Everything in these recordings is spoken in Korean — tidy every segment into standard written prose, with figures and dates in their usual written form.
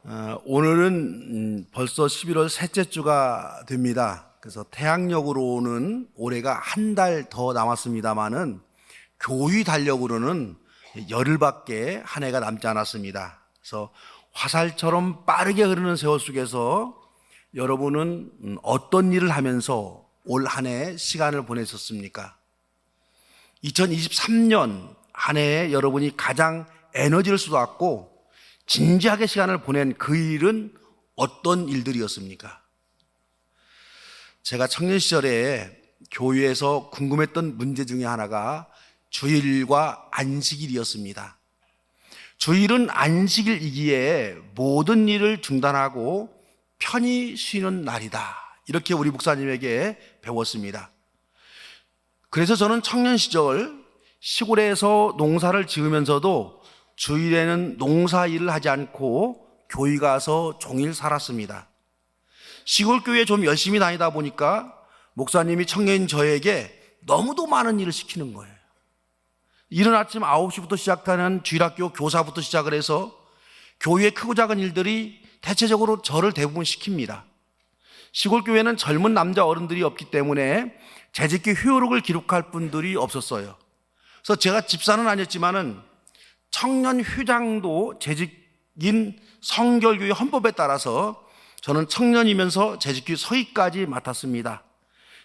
오늘은 벌써 11월 셋째 주가 됩니다. 그래서 태양력으로는 올해가 한 달 더 남았습니다만은 교위 달력으로는 열흘밖에 한 해가 남지 않았습니다. 그래서 화살처럼 빠르게 흐르는 세월 속에서 여러분은 어떤 일을 하면서 올 한 해 시간을 보내셨습니까? 2023년 한 해에 여러분이 가장 에너지를 쏟았고 진지하게 시간을 보낸 그 일은 어떤 일들이었습니까? 제가 청년 시절에 교회에서 궁금했던 문제 중에 하나가 주일과 안식일이었습니다. 주일은 안식일이기에 모든 일을 중단하고 편히 쉬는 날이다. 이렇게 우리 목사님에게 배웠습니다. 그래서 저는 청년 시절 시골에서 농사를 지으면서도 주일에는 농사 일을 하지 않고 교회 가서 종일 살았습니다. 시골 교회에 좀 열심히 다니다 보니까 목사님이 청년인 저에게 너무도 많은 일을 시키는 거예요. 이른 아침 9시부터 시작하는 주일학교 교사부터 시작을 해서 교회의 크고 작은 일들이 대체적으로 저를 대부분 시킵니다. 시골 교회는 젊은 남자 어른들이 없기 때문에 재직기 휴록을 기록할 분들이 없었어요. 그래서 제가 집사는 아니었지만은 청년 휴장도 재직인 성결교회 헌법에 따라서 저는 청년이면서 재직기 서기까지 맡았습니다.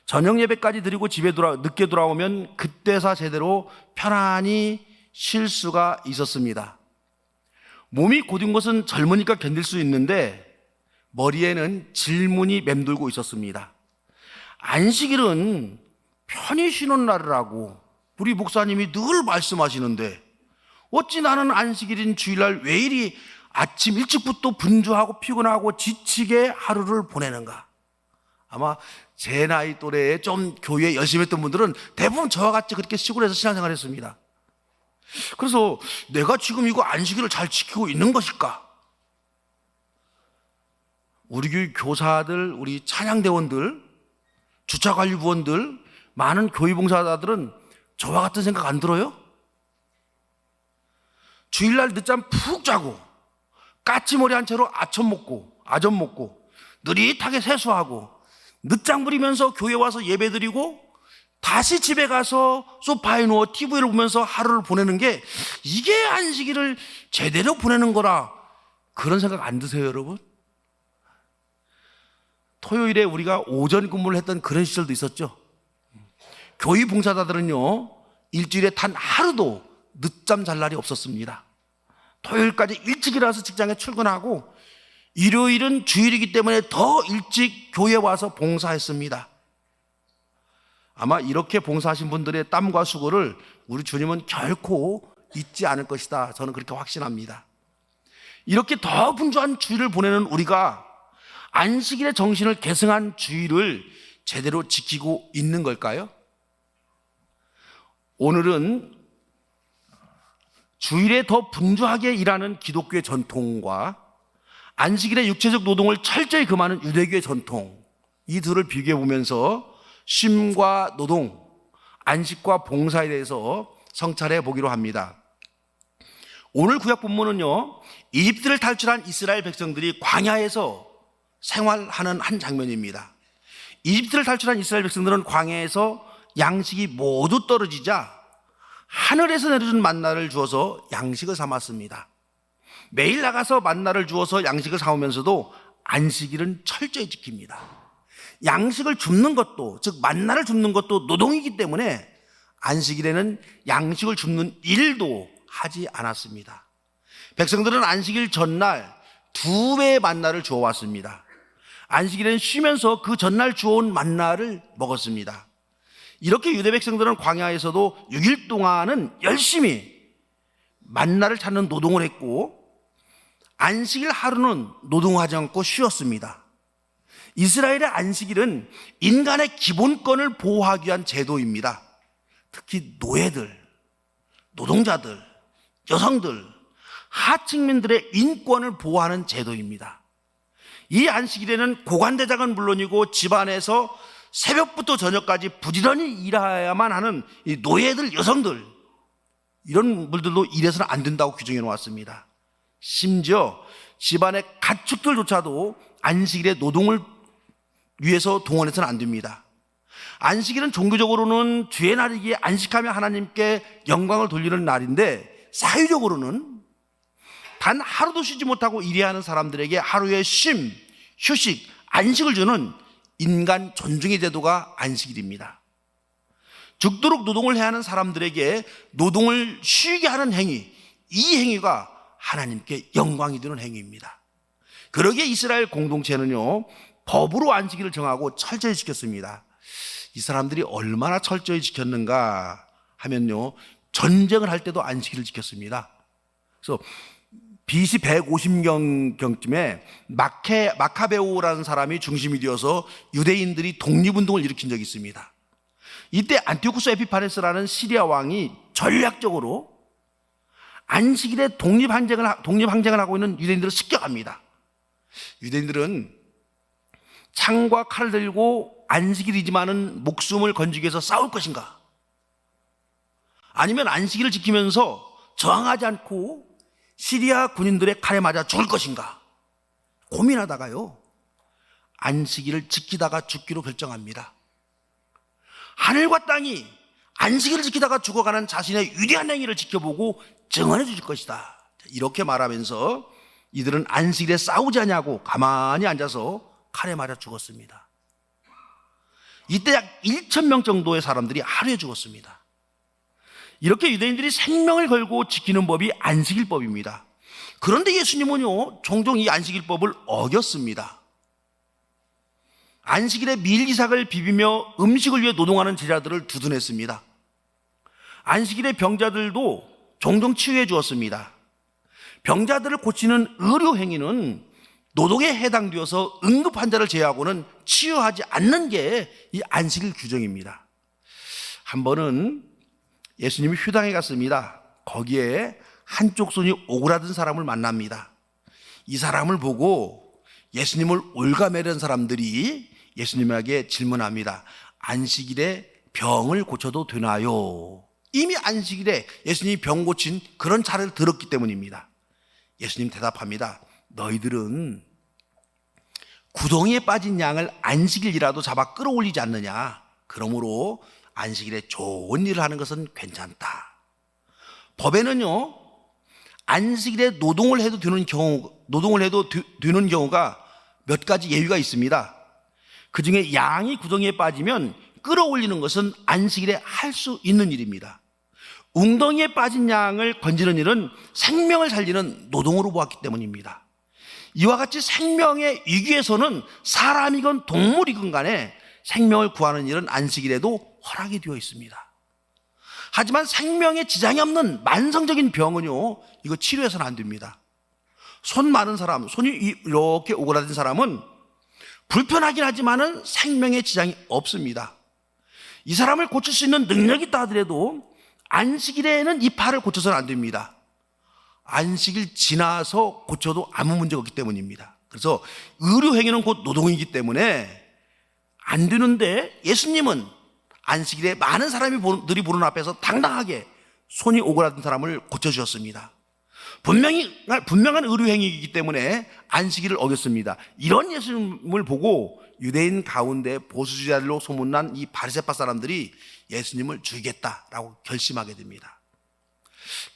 저녁 예배까지 드리고 집에 늦게 돌아오면 그때서 제대로 편안히 쉴 수가 있었습니다. 몸이 고된 것은 젊으니까 견딜 수 있는데 머리에는 질문이 맴돌고 있었습니다. 안식일은 편히 쉬는 날이라고 우리 목사님이 늘 말씀하시는데 어찌 나는 안식일인 주일날 왜 이리 아침 일찍부터 분주하고 피곤하고 지치게 하루를 보내는가? 아마 제 나이 또래에 좀 교회에 열심히 했던 분들은 대부분 저와 같이 그렇게 시골에서 신앙생활을 했습니다. 그래서 내가 지금 이거 안식일을 잘 지키고 있는 것일까? 우리 교회 교사들, 우리 찬양대원들, 주차관리부원들, 많은 교회봉사자들은 저와 같은 생각 안 들어요? 주일날 늦잠 푹 자고 까치머리 한 채로 아점 먹고 느릿하게 세수하고 늦장 부리면서 교회 와서 예배드리고 다시 집에 가서 소파에 누워 TV를 보면서 하루를 보내는 게 이게 안식일을 제대로 보내는 거라 그런 생각 안 드세요, 여러분? 토요일에 우리가 오전 근무를 했던 그런 시절도 있었죠. 교회 봉사자들은요 일주일에 단 하루도 늦잠 잘 날이 없었습니다. 토요일까지 일찍 일어나서 직장에 출근하고 일요일은 주일이기 때문에 더 일찍 교회에 와서 봉사했습니다. 아마 이렇게 봉사하신 분들의 땀과 수고를 우리 주님은 결코 잊지 않을 것이다. 저는 그렇게 확신합니다. 이렇게 더 분주한 주일을 보내는 우리가 안식일의 정신을 계승한 주일을 제대로 지키고 있는 걸까요? 오늘은 주일에 더 분주하게 일하는 기독교의 전통과 안식일의 육체적 노동을 철저히 금하는 유대교의 전통, 이 둘을 비교해 보면서 쉼과 노동, 안식과 봉사에 대해서 성찰해 보기로 합니다. 오늘 구약 본문은요 이집트를 탈출한 이스라엘 백성들이 광야에서 생활하는 한 장면입니다. 이집트를 탈출한 이스라엘 백성들은 광야에서 양식이 모두 떨어지자 하늘에서 내려준 만나를 주어서 양식을 삼았습니다. 매일 나가서 만나를 주어서 양식을 사오면서도 안식일은 철저히 지킵니다. 양식을 줍는 것도, 즉 만나를 줍는 것도 노동이기 때문에 안식일에는 양식을 줍는 일도 하지 않았습니다. 백성들은 안식일 전날 2배의 만나를 주어왔습니다. 안식일에는 쉬면서 그 전날 주어온 만나를 먹었습니다. 이렇게 유대 백성들은 광야에서도 6일 동안은 열심히 만나를 찾는 노동을 했고 안식일 하루는 노동하지 않고 쉬었습니다. 이스라엘의 안식일은 인간의 기본권을 보호하기 위한 제도입니다. 특히 노예들, 노동자들, 여성들, 하층민들의 인권을 보호하는 제도입니다. 이 안식일에는 고관대장은 물론이고 집안에서 새벽부터 저녁까지 부지런히 일해야만 하는 이 노예들, 여성들, 이런 분들도 일해서는 안 된다고 규정해 놓았습니다. 심지어 집안의 가축들조차도 안식일에 노동을 위해서 동원해서는 안 됩니다. 안식일은 종교적으로는 주의 날이기에 안식하며 하나님께 영광을 돌리는 날인데, 사회적으로는 단 하루도 쉬지 못하고 일해야 하는 사람들에게 하루의 쉼, 휴식, 안식을 주는 인간 존중의 제도가 안식일입니다. 죽도록 노동을 해야 하는 사람들에게 노동을 쉬게 하는 행위, 이 행위가 하나님께 영광이 되는 행위입니다. 그러기에 이스라엘 공동체는요, 법으로 안식일을 정하고 철저히 지켰습니다. 이 사람들이 얼마나 철저히 지켰는가 하면요, 전쟁을 할 때도 안식일을 지켰습니다. 그래서 BC 150년경쯤에 마카베오라는 사람이 중심이 되어서 유대인들이 독립운동을 일으킨 적이 있습니다. 이때 안티오쿠스 에피파네스라는 시리아 왕이 전략적으로 안식일에 독립항쟁을 하고 있는 유대인들을 습격합니다. 유대인들은 창과 칼을 들고 안식일이지만은 목숨을 건지기 위해서 싸울 것인가, 아니면 안식일을 지키면서 저항하지 않고 시리아 군인들의 칼에 맞아 죽을 것인가 고민하다가요, 안식일을 지키다가 죽기로 결정합니다. 하늘과 땅이 안식일을 지키다가 죽어가는 자신의 위대한 행위를 지켜보고 증언해 주실 것이다, 이렇게 말하면서 이들은 안식일에 싸우지 않냐고 가만히 앉아서 칼에 맞아 죽었습니다. 이때 약 1,000명 정도의 사람들이 하루에 죽었습니다. 이렇게 유대인들이 생명을 걸고 지키는 법이 안식일법입니다. 그런데 예수님은요, 종종 이 안식일법을 어겼습니다. 안식일에 밀기삭을 비비며 음식을 위해 노동하는 제자들을 두둔했습니다. 안식일에 병자들도 종종 치유해 주었습니다. 병자들을 고치는 의료 행위는 노동에 해당되어서 응급 환자를 제외하고는 치유하지 않는 게 이 안식일 규정입니다. 한 번은 예수님이 휴당에 갔습니다. 거기에 한쪽 손이 오그라든 사람을 만납니다. 이 사람을 보고 예수님을 올가매는 사람들이 예수님에게 질문합니다. 안식일에 병을 고쳐도 되나요? 이미 안식일에 예수님이 병 고친 그런 차를 들었기 때문입니다. 예수님 대답합니다. 너희들은 구덩이에 빠진 양을 안식일이라도 잡아 끌어올리지 않느냐? 그러므로 안식일에 좋은 일을 하는 것은 괜찮다. 법에는요, 안식일에 노동을 해도 되는 경우가 몇 가지 예외가 있습니다. 그 중에 양이 구덩이에 빠지면 끌어올리는 것은 안식일에 할 수 있는 일입니다. 웅덩이에 빠진 양을 건지는 일은 생명을 살리는 노동으로 보았기 때문입니다. 이와 같이 생명의 위기에서는 사람이건 동물이건 간에 생명을 구하는 일은 안식일에도 허락이 되어 있습니다. 하지만 생명에 지장이 없는 만성적인 병은요, 이거 치료해서는 안 됩니다. 손 많은 사람, 손이 이렇게 오그라든 사람은 불편하긴 하지만은 생명에 지장이 없습니다. 이 사람을 고칠 수 있는 능력이 있다 하더라도 안식일에는 이 팔을 고쳐서는 안 됩니다. 안식일 지나서 고쳐도 아무 문제가 없기 때문입니다. 그래서 의료행위는 곧 노동이기 때문에 안 되는데, 예수님은 안식일에 많은 사람들이 보는 앞에서 당당하게 손이 오그라든 사람을 고쳐주셨습니다. 분명한 의료행위이기 때문에 안식일을 어겼습니다. 이런 예수님을 보고 유대인 가운데 보수주의자들로 소문난 이 바리새파 사람들이 예수님을 죽이겠다라고 결심하게 됩니다.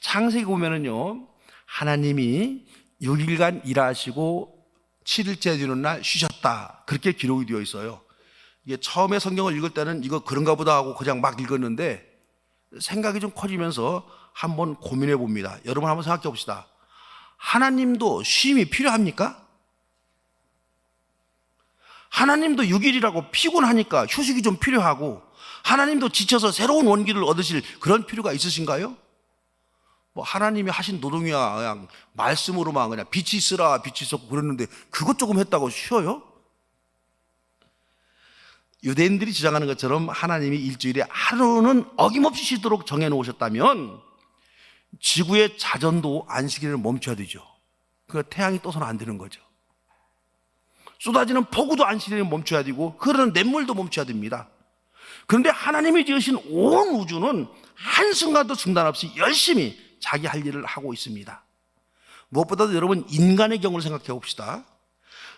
창세기 보면은요, 하나님이 6일간 일하시고 7일째 되는 날 쉬셨다, 그렇게 기록이 되어 있어요. 이게 처음에 성경을 읽을 때는 이거 그런가 보다 하고 그냥 막 읽었는데 생각이 좀 커지면서 한번 고민해 봅니다. 여러분 한번 생각해 봅시다. 하나님도 쉼이 필요합니까? 하나님도 6일이라고 피곤하니까 휴식이 좀 필요하고, 하나님도 지쳐서 새로운 원기를 얻으실 그런 필요가 있으신가요? 뭐 하나님이 하신 노동이야 그냥 말씀으로만 그냥 빛이 있으라 빛이 있었고 그랬는데 그것 조금 했다고 쉬어요? 유대인들이 주장하는 것처럼 하나님이 일주일에 하루는 어김없이 쉬도록 정해놓으셨다면 지구의 자전도 안식일을 멈춰야 되죠. 그 태양이 떠서는 안 되는 거죠. 쏟아지는 폭우도 안식일에 멈춰야 되고 흐르는 냇물도 멈춰야 됩니다. 그런데 하나님이 지으신 온 우주는 한순간도 중단 없이 열심히 자기 할 일을 하고 있습니다. 무엇보다도 여러분 인간의 경우를 생각해 봅시다.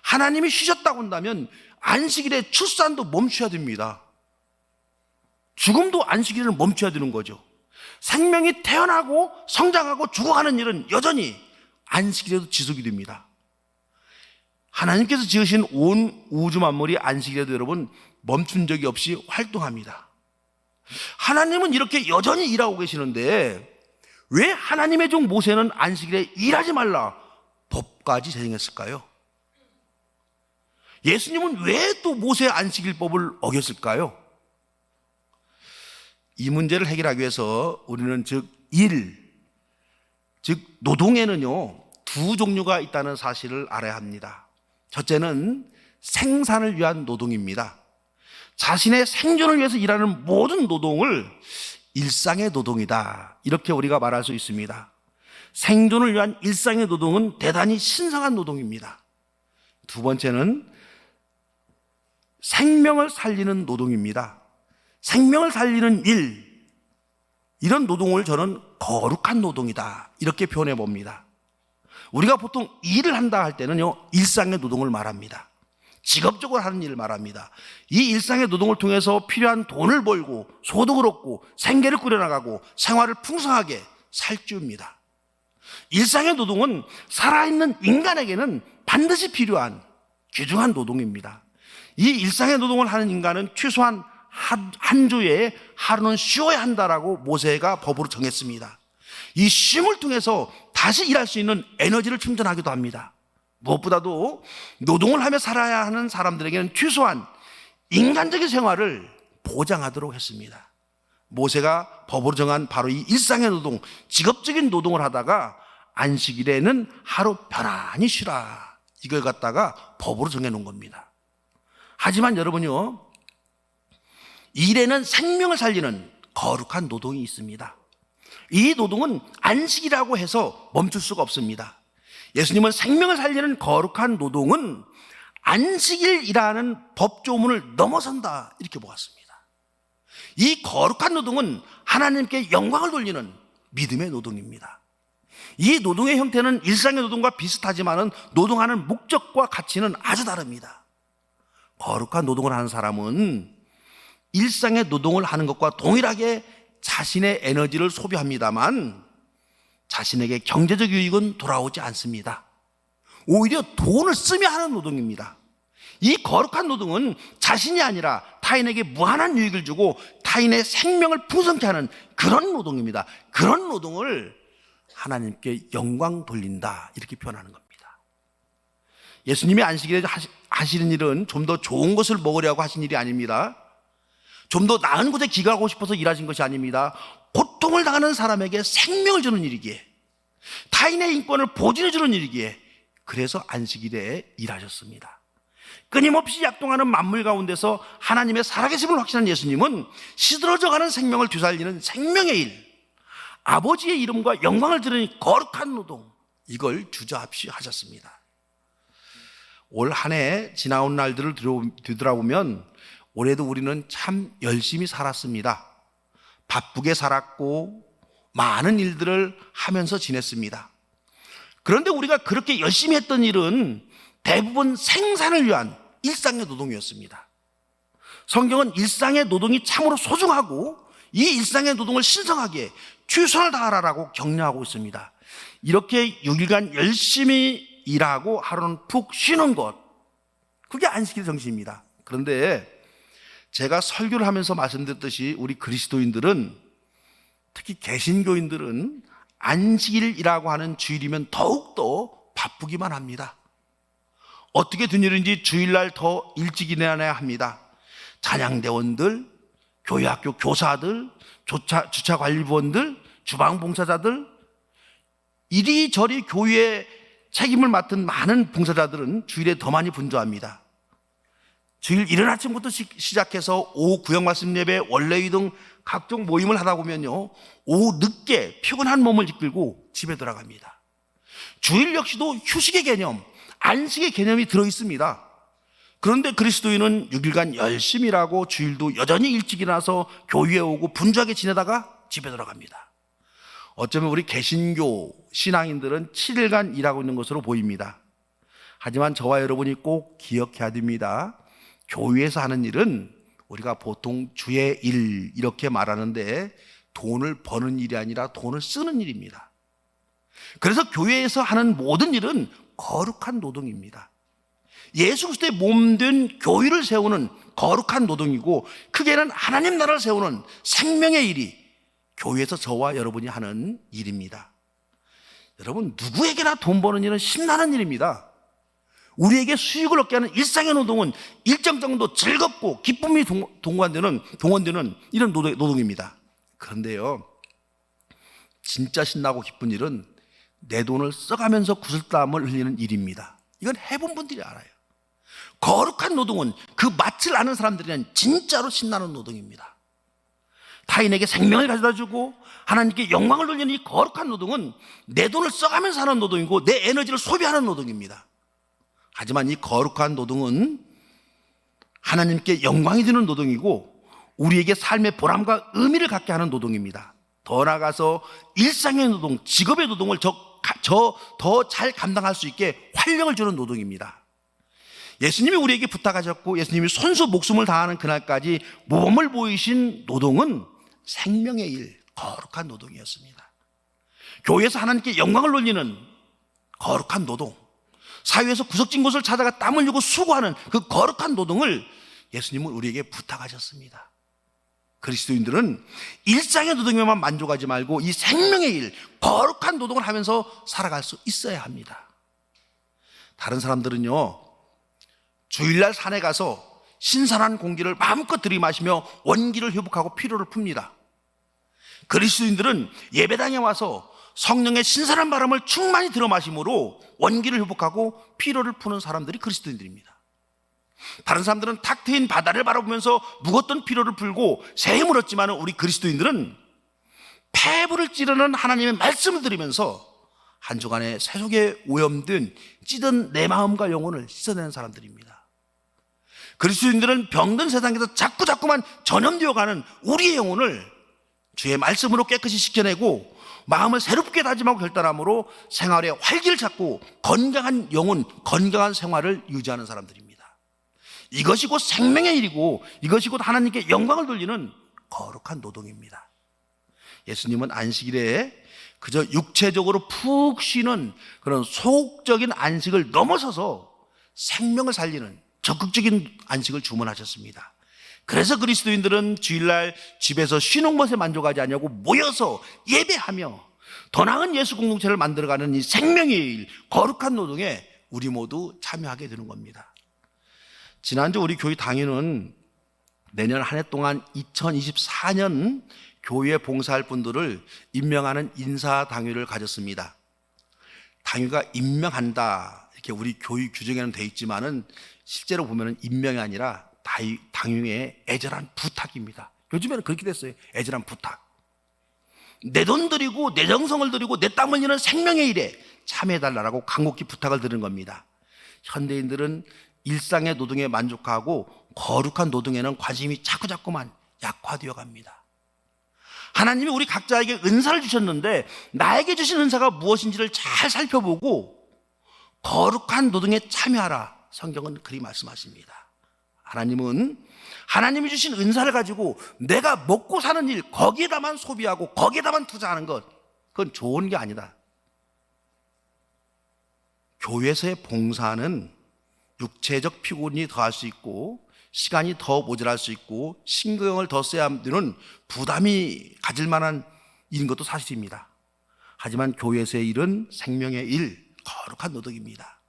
하나님이 쉬셨다고 한다면 안식일에 출산도 멈춰야 됩니다. 죽음도 안식일을 멈춰야 되는 거죠. 생명이 태어나고 성장하고 죽어가는 일은 여전히 안식일에도 지속이 됩니다. 하나님께서 지으신 온 우주 만물이 안식일에도 여러분 멈춘 적이 없이 활동합니다. 하나님은 이렇게 여전히 일하고 계시는데 왜 하나님의 종 모세는 안식일에 일하지 말라 법까지 제정했을까요? 예수님은 왜 또 모세의 안식일법을 어겼을까요? 이 문제를 해결하기 위해서 우리는 즉 노동에는요 두 종류가 있다는 사실을 알아야 합니다. 첫째는 생산을 위한 노동입니다. 자신의 생존을 위해서 일하는 모든 노동을 일상의 노동이다, 이렇게 우리가 말할 수 있습니다. 생존을 위한 일상의 노동은 대단히 신성한 노동입니다. 두 번째는 생명을 살리는 노동입니다. 생명을 살리는 일, 이런 노동을 저는 거룩한 노동이다, 이렇게 표현해 봅니다. 우리가 보통 일을 한다 할 때는요 일상의 노동을 말합니다. 직업적으로 하는 일을 말합니다. 이 일상의 노동을 통해서 필요한 돈을 벌고 소득을 얻고 생계를 꾸려나가고 생활을 풍성하게 살찌웁니다. 일상의 노동은 살아있는 인간에게는 반드시 필요한 귀중한 노동입니다. 이 일상의 노동을 하는 인간은 최소한 한 주에 하루는 쉬어야 한다라고 모세가 법으로 정했습니다. 이 쉼을 통해서 다시 일할 수 있는 에너지를 충전하기도 합니다. 무엇보다도 노동을 하며 살아야 하는 사람들에게는 최소한 인간적인 생활을 보장하도록 했습니다. 모세가 법으로 정한 바로 이 일상의 노동, 직업적인 노동을 하다가 안식일에는 하루 편안히 쉬라, 이걸 갖다가 법으로 정해놓은 겁니다. 하지만 여러분요, 일에는 생명을 살리는 거룩한 노동이 있습니다. 이 노동은 안식이라고 해서 멈출 수가 없습니다. 예수님은 생명을 살리는 거룩한 노동은 안식일이라는 법조문을 넘어선다, 이렇게 보았습니다. 이 거룩한 노동은 하나님께 영광을 돌리는 믿음의 노동입니다. 이 노동의 형태는 일상의 노동과 비슷하지만 노동하는 목적과 가치는 아주 다릅니다. 거룩한 노동을 하는 사람은 일상의 노동을 하는 것과 동일하게 자신의 에너지를 소비합니다만 자신에게 경제적 유익은 돌아오지 않습니다. 오히려 돈을 쓰며 하는 노동입니다. 이 거룩한 노동은 자신이 아니라 타인에게 무한한 유익을 주고 타인의 생명을 풍성케 하는 그런 노동입니다. 그런 노동을 하나님께 영광 돌린다, 이렇게 표현하는 겁니다. 예수님이 안식일에 하시는 일은 좀 더 좋은 것을 먹으려고 하신 일이 아닙니다. 좀 더 나은 곳에 기가하고 싶어서 일하신 것이 아닙니다. 고통을 당하는 사람에게 생명을 주는 일이기에, 타인의 인권을 보존해 주는 일이기에, 그래서 안식일에 일하셨습니다. 끊임없이 약동하는 만물 가운데서 하나님의 살아계심을 확신한 예수님은 시들어져가는 생명을 되살리는 생명의 일, 아버지의 이름과 영광을 드리는 거룩한 노동, 이걸 주저없이 하셨습니다. 올 한 해 지나온 날들을 되돌아보면 올해도 우리는 참 열심히 살았습니다. 바쁘게 살았고 많은 일들을 하면서 지냈습니다. 그런데 우리가 그렇게 열심히 했던 일은 대부분 생산을 위한 일상의 노동이었습니다. 성경은 일상의 노동이 참으로 소중하고 이 일상의 노동을 신성하게 최선을 다하라고 격려하고 있습니다. 이렇게 6일간 열심히 일하고 하루는 푹 쉬는 것, 그게 안식일 정신입니다. 그런데 제가 설교를 하면서 말씀드렸듯이 우리 그리스도인들은, 특히 개신교인들은 안식일이라고 하는 주일이면 더욱더 바쁘기만 합니다. 어떻게 된 일인지 주일날 더 일찍 일어나야 합니다. 찬양대원들, 교회학교 교사들, 주차관리부원들, 주방봉사자들, 이리저리 교회에 책임을 맡은 많은 봉사자들은 주일에 더 많이 분주합니다. 주일 이른 아침부터 시작해서 오후 구역 말씀 예배, 원래위 등 각종 모임을 하다 보면요, 오후 늦게 피곤한 몸을 이끌고 집에 들어갑니다. 주일 역시도 휴식의 개념, 안식의 개념이 들어있습니다. 그런데 그리스도인은 6일간 열심히 일하고 주일도 여전히 일찍 일어나서 교회에 오고 분주하게 지내다가 집에 들어갑니다. 어쩌면 우리 개신교 신앙인들은 7일간 일하고 있는 것으로 보입니다. 하지만 저와 여러분이 꼭 기억해야 됩니다. 교회에서 하는 일은 우리가 보통 주의 일 이렇게 말하는데 돈을 버는 일이 아니라 돈을 쓰는 일입니다. 그래서 교회에서 하는 모든 일은 거룩한 노동입니다. 예수 그리스도의 몸된 교회를 세우는 거룩한 노동이고, 크게는 하나님 나라를 세우는 생명의 일이 교회에서 저와 여러분이 하는 일입니다. 여러분, 누구에게나 돈 버는 일은 신나는 일입니다. 우리에게 수익을 얻게 하는 일상의 노동은 일정 정도 즐겁고 기쁨이 동원되는 이런 노동입니다. 그런데요, 진짜 신나고 기쁜 일은 내 돈을 써가면서 구슬땀을 흘리는 일입니다. 이건 해본 분들이 알아요. 거룩한 노동은 그 맛을 아는 사람들에게는 진짜로 신나는 노동입니다. 타인에게 생명을 가져다주고 하나님께 영광을 돌리는 이 거룩한 노동은 내 돈을 써가면서 하는 노동이고 내 에너지를 소비하는 노동입니다. 하지만 이 거룩한 노동은 하나님께 영광이 되는 노동이고 우리에게 삶의 보람과 의미를 갖게 하는 노동입니다. 더 나아가서 일상의 노동, 직업의 노동을 더 잘 감당할 수 있게 활력을 주는 노동입니다. 예수님이 우리에게 부탁하셨고 예수님이 손수 목숨을 다하는 그날까지 모범을 보이신 노동은 생명의 일, 거룩한 노동이었습니다. 교회에서 하나님께 영광을 돌리는 거룩한 노동, 사회에서 구석진 곳을 찾아가 땀 흘리고 수고하는 그 거룩한 노동을 예수님은 우리에게 부탁하셨습니다. 그리스도인들은 일상의 노동에만 만족하지 말고 이 생명의 일, 거룩한 노동을 하면서 살아갈 수 있어야 합니다. 다른 사람들은요, 주일날 산에 가서 신선한 공기를 마음껏 들이마시며 원기를 회복하고 피로를 풉니다. 그리스도인들은 예배당에 와서 성령의 신선한 바람을 충만히 들어마심으로 원기를 회복하고 피로를 푸는 사람들이 그리스도인들입니다. 다른 사람들은 탁 트인 바다를 바라보면서 묵었던 피로를 풀고 샘을 얻지만 우리 그리스도인들은 폐부를 찌르는 하나님의 말씀을 들으면서 한 주간에 세속에 오염된 찌든 내 마음과 영혼을 씻어내는 사람들입니다. 그리스도인들은 병든 세상에서 자꾸만 전염되어가는 우리의 영혼을 주의 말씀으로 깨끗이 씻겨내고 마음을 새롭게 다짐하고 결단함으로 생활의 활기를 찾고 건강한 영혼, 건강한 생활을 유지하는 사람들입니다. 이것이 곧 생명의 일이고 이것이 곧 하나님께 영광을 돌리는 거룩한 노동입니다. 예수님은 안식일에 그저 육체적으로 푹 쉬는 그런 소극적인 안식을 넘어서서 생명을 살리는 적극적인 안식을 주문하셨습니다. 그래서 그리스도인들은 주일날 집에서 쉬는 것에 만족하지 않냐고 모여서 예배하며 더 나은 예수 공동체를 만들어가는 이 생명의 일, 거룩한 노동에 우리 모두 참여하게 되는 겁니다. 지난주 우리 교회 당회는 내년 한 해 동안 2024년 교회에 봉사할 분들을 임명하는 인사당회를 가졌습니다. 당회가 임명한다 이렇게 우리 교회 규정에는 되어 있지만은 실제로 보면은 임명이 아니라 당회의 애절한 부탁입니다. 요즘에는 그렇게 됐어요. 애절한 부탁. 내 돈 들이고 내 정성을 들이고 내 땀 흘리는 생명의 일에 참여해달라고 간곡히 부탁을 드리는 겁니다. 현대인들은 일상의 노동에 만족하고 거룩한 노동에는 관심이 자꾸만 약화되어 갑니다. 하나님이 우리 각자에게 은사를 주셨는데 나에게 주신 은사가 무엇인지를 잘 살펴보고 거룩한 노동에 참여하라. 성경은 그리 말씀하십니다. 하나님은 하나님이 주신 은사를 가지고 내가 먹고 사는 일 거기에다만 소비하고 거기에다만 투자하는 것, 그건 좋은 게 아니다. 교회에서의 봉사는 육체적 피곤이 더할 수 있고 시간이 더 모자랄 수 있고 신경을 더 써야 하는 부담이 가질 만한 일인 것도 사실입니다. 하지만 교회에서의 일은 생명의 일, 거룩한 노동입니다.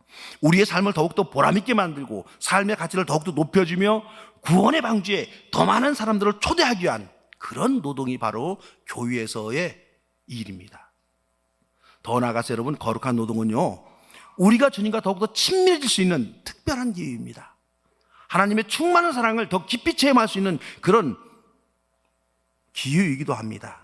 우리의 삶을 더욱더 보람있게 만들고 삶의 가치를 더욱더 높여주며 구원의 방주에 더 많은 사람들을 초대하기 위한 그런 노동이 바로 교회에서의 일입니다. 더 나아가서 여러분, 거룩한 노동은요, 우리가 주님과 더욱더 친밀해질 수 있는 특별한 기회입니다. 하나님의 충만한 사랑을 더 깊이 체험할 수 있는 그런 기회이기도 합니다.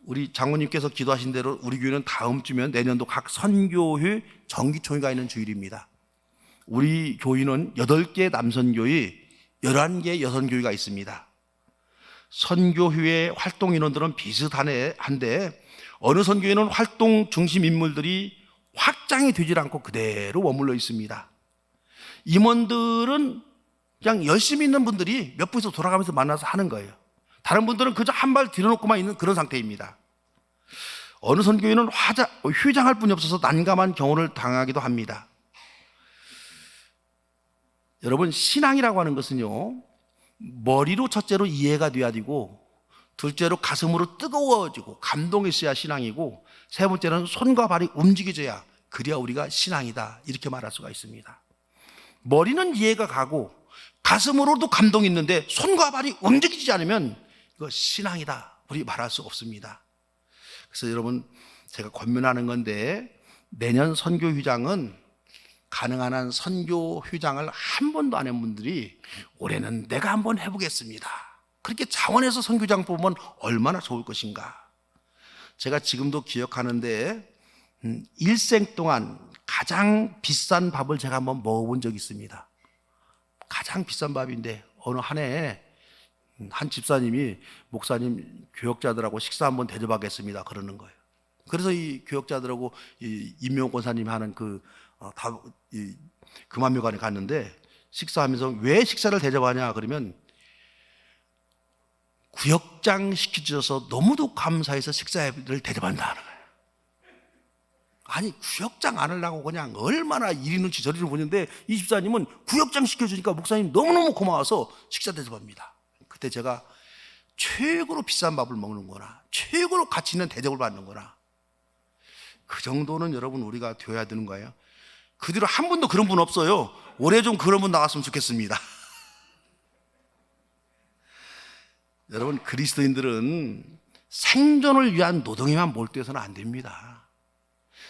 우리 장모님께서 기도하신 대로 우리 교회는 다음 주면 내년도 각 선교회 정기총회가 있는 주일입니다. 우리 교회는 8개 남선교회, 11개 여선교회가 있습니다. 선교회의 활동 인원들은 비슷한데 어느 선교회는 활동 중심 인물들이 확장이 되질 않고 그대로 머물러 있습니다. 임원들은 그냥 열심히 있는 분들이 몇 분이서 돌아가면서 만나서 하는 거예요. 다른 분들은 그저 한 발 들여놓고만 있는 그런 상태입니다. 어느 선교회는 휴장할 뿐이 없어서 난감한 경우를 당하기도 합니다. 여러분, 신앙이라고 하는 것은요, 머리로 첫째로 이해가 돼야 되고, 둘째로 가슴으로 뜨거워지고 감동이 있어야 신앙이고, 세 번째는 손과 발이 움직여져야, 그래야 우리가 신앙이다, 이렇게 말할 수가 있습니다. 머리는 이해가 가고 가슴으로도 감동이 있는데 손과 발이 움직이지 않으면 이거 신앙이다, 우리 말할 수 없습니다. 그래서 여러분, 제가 권면하는 건데, 내년 선교휴장은 가능한 한 선교휴장을 한 번도 안 한 분들이 올해는 내가 한번 해보겠습니다, 그렇게 자원해서 선교장 뽑으면 얼마나 좋을 것인가. 제가 지금도 기억하는데, 일생 동안 가장 비싼 밥을 제가 한번 먹어본 적이 있습니다. 가장 비싼 밥인데, 어느 한 해에 한 집사님이 목사님 교역자들하고 식사 한번 대접하겠습니다 그러는 거예요. 그래서 이 교역자들하고 이 임명 권사님이 하는 금암묘관에 갔는데, 식사하면서 왜 식사를 대접하냐 그러면, 구역장 시켜주셔서 너무도 감사해서 식사를 대접한다는 거예요. 아니, 구역장 안 하려고 그냥 얼마나 이리 눈치 저리 보는데, 이 집사님은 구역장 시켜주니까 목사님 너무너무 고마워서 식사 대접합니다. 그때 제가 최고로 비싼 밥을 먹는구나, 최고로 가치 있는 대접을 받는구나, 그 정도는 여러분 우리가 되어야 되는 거예요. 그 뒤로 한 분도 그런 분 없어요. 올해 좀 그런 분 나왔으면 좋겠습니다. 여러분, 그리스도인들은 생존을 위한 노동에만 몰두해서는 안 됩니다.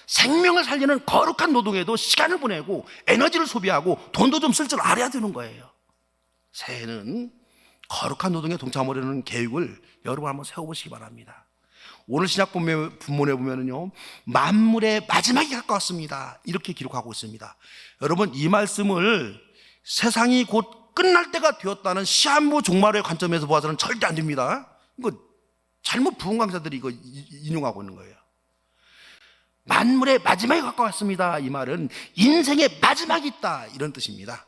생명을 살리는 거룩한 노동에도 시간을 보내고 에너지를 소비하고 돈도 좀 쓸 줄 알아야 되는 거예요. 새해는 거룩한 노동에 동참하려는 계획을 여러분 한번 세워보시기 바랍니다. 오늘 신약 본문에 보면은요, 만물의 마지막이 가까웠습니다, 이렇게 기록하고 있습니다. 여러분, 이 말씀을 세상이 곧 끝날 때가 되었다는 시한부 종말의 관점에서 보아서는 절대 안 됩니다. 이거 잘못 부흥 강사들이 이거 인용하고 있는 거예요. 만물의 마지막이 가까웠습니다, 이 말은 인생의 마지막이 있다, 이런 뜻입니다.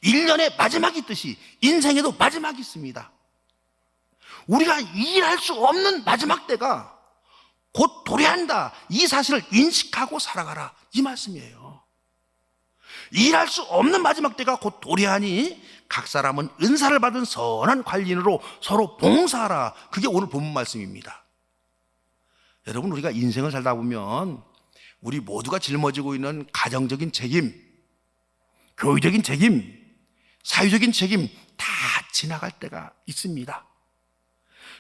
1년의 마지막이 있듯이 인생에도 마지막이 있습니다. 우리가 일할 수 없는 마지막 때가 곧 도래한다, 이 사실을 인식하고 살아가라, 이 말씀이에요. 일할 수 없는 마지막 때가 곧 도래하니 각 사람은 은사를 받은 선한 관리인으로 서로 봉사하라, 그게 오늘 본문 말씀입니다. 여러분, 우리가 인생을 살다 보면 우리 모두가 짊어지고 있는 가정적인 책임, 교육적인 책임, 사회적인 책임 다 지나갈 때가 있습니다.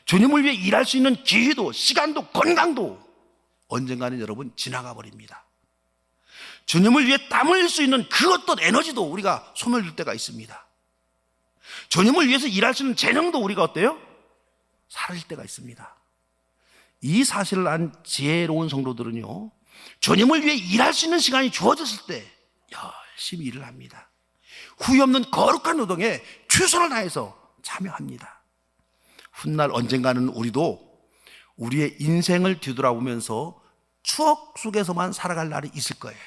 주님을 위해 일할 수 있는 기회도, 시간도, 건강도 언젠가는 여러분 지나가 버립니다. 주님을 위해 땀 흘릴 수 있는 그 어떤 에너지도 우리가 소멸될 때가 있습니다. 주님을 위해서 일할 수 있는 재능도 우리가 어때요? 사라질 때가 있습니다. 이 사실을 안 지혜로운 성도들은요, 주님을 위해 일할 수 있는 시간이 주어졌을 때 열심히 일을 합니다. 후회 없는 거룩한 노동에 최선을 다해서 참여합니다. 훗날 언젠가는 우리도 우리의 인생을 뒤돌아보면서 추억 속에서만 살아갈 날이 있을 거예요.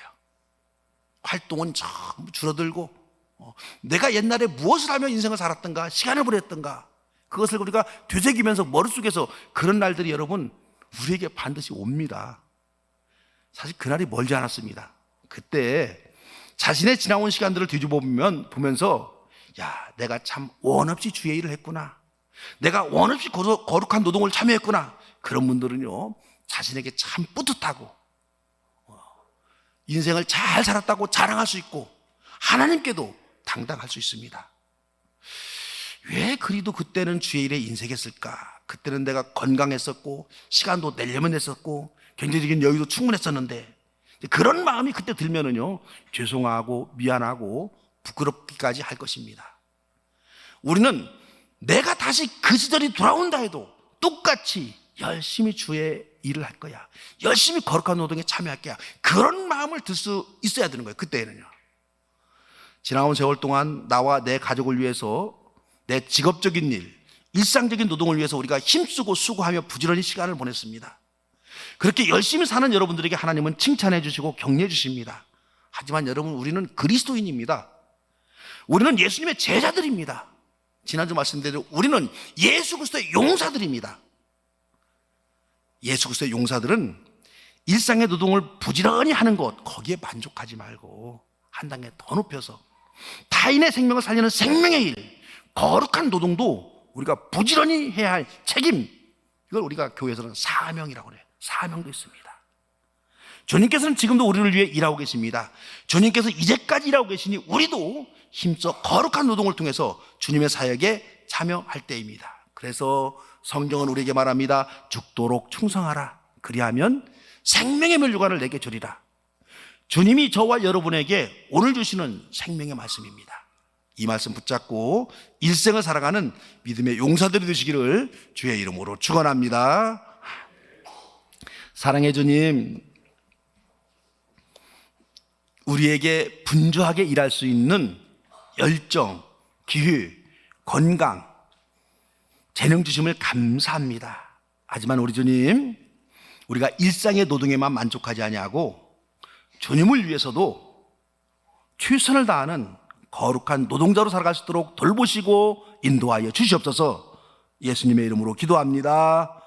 활동은 전부 줄어들고, 내가 옛날에 무엇을 하며 인생을 살았던가, 시간을 보냈던가, 그것을 우리가 되새기면서 머릿속에서 그런 날들이 여러분 우리에게 반드시 옵니다. 사실 그날이 멀지 않았습니다. 그때 자신의 지나온 시간들을 뒤집어보면서, 야, 내가 참 원없이 주의 일을 했구나, 내가 원없이 거룩한 노동을 참여했구나, 그런 분들은요, 자신에게 참 뿌듯하고 인생을 잘 살았다고 자랑할 수 있고 하나님께도 당당할 수 있습니다. 왜 그리도 그때는 주의 일에 인색했을까? 그때는 내가 건강했었고 시간도 내려면 냈었고 경제적인 여유도 충분했었는데, 그런 마음이 그때 들면은요, 죄송하고 미안하고 부끄럽기까지 할 것입니다. 우리는 내가 다시 그 시절이 돌아온다 해도 똑같이 열심히 주의 일을 할 거야, 열심히 거룩한 노동에 참여할 거야, 그런 마음을 들 수 있어야 되는 거예요. 그때는요. 지나온 세월 동안 나와 내 가족을 위해서, 내 직업적인 일, 일상적인 노동을 위해서 우리가 힘쓰고 수고하며 부지런히 시간을 보냈습니다. 그렇게 열심히 사는 여러분들에게 하나님은 칭찬해 주시고 격려해 주십니다. 하지만 여러분, 우리는 그리스도인입니다. 우리는 예수님의 제자들입니다. 지난주 말씀드린 우리는 예수 그리스도의 용사들입니다. 예수 그리스도의 용사들은 일상의 노동을 부지런히 하는 것, 거기에 만족하지 말고 한 단계 더 높여서 타인의 생명을 살리는 생명의 일, 거룩한 노동도 우리가 부지런히 해야 할 책임, 이걸 우리가 교회에서는 사명이라고 해요. 사명도 있습니다. 주님께서는 지금도 우리를 위해 일하고 계십니다. 주님께서 이제까지 일하고 계시니 우리도 힘써 거룩한 노동을 통해서 주님의 사역에 참여할 때입니다. 그래서 성경은 우리에게 말합니다. 죽도록 충성하라. 그리하면 생명의 멸류관을 내게 주리라. 주님이 저와 여러분에게 오늘 주시는 생명의 말씀입니다. 이 말씀 붙잡고 일생을 살아가는 믿음의 용사들이 되시기를 주의 이름으로 축원합니다. 사랑해 주님, 우리에게 분주하게 일할 수 있는 열정, 기회, 건강, 재능 주심을 감사합니다. 하지만 우리 주님, 우리가 일상의 노동에만 만족하지 아니하고 주님을 위해서도 최선을 다하는 거룩한 노동자로 살아갈 수 있도록 돌보시고 인도하여 주시옵소서. 예수님의 이름으로 기도합니다.